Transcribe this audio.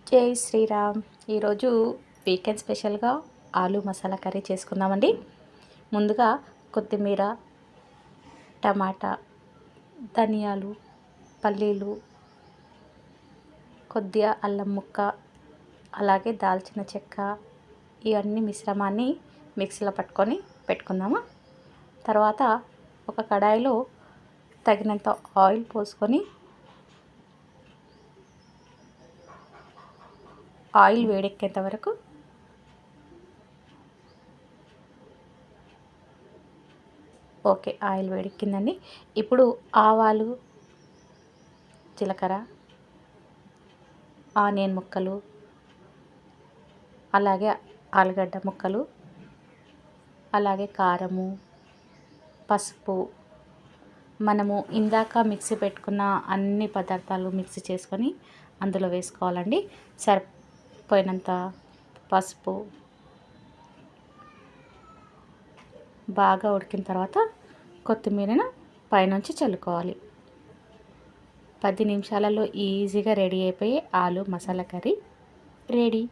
జై శ్రీరామ్. ఈరోజు వీకెండ్ స్పెషల్గా ఆలు మసాలా కర్రీ చేసుకుందామండి. ముందుగా కొత్తిమీర, టమాటా, ధనియాలు, పల్లీలు, కొద్దిగా అల్లం ముక్క, అలాగే దాల్చిన చెక్క, ఇవన్నీ మిశ్రమాన్ని మిక్సీలో పట్టుకొని పెట్టుకుందాము. తర్వాత ఒక కడాయిలో తగినంత ఆయిల్ పోసుకొని ఆయిల్ వేడెక్కేంత వరకు ఆయిల్ వేడెక్కిందండి. ఇప్పుడు ఆవాలు, జీలకర్ర, ఆనియన్ ముక్కలు, అలాగే ఆలుగడ్డ ముక్కలు, అలాగే కారము, పసుపు, మనము ఇందాక మిక్సీ పెట్టుకున్న అన్ని పదార్థాలు మిక్సీ చేసుకొని అందులో వేసుకోవాలండి. సరిపోయినంత పసుపు, బాగా ఉడికిన తర్వాత కొత్తిమీరను పైనుంచి చల్లుకోవాలి. 10 నిమిషాలలో ఈజీగా రెడీ అయిపోయి ఆలు మసాలా కర్రీ రెడీ.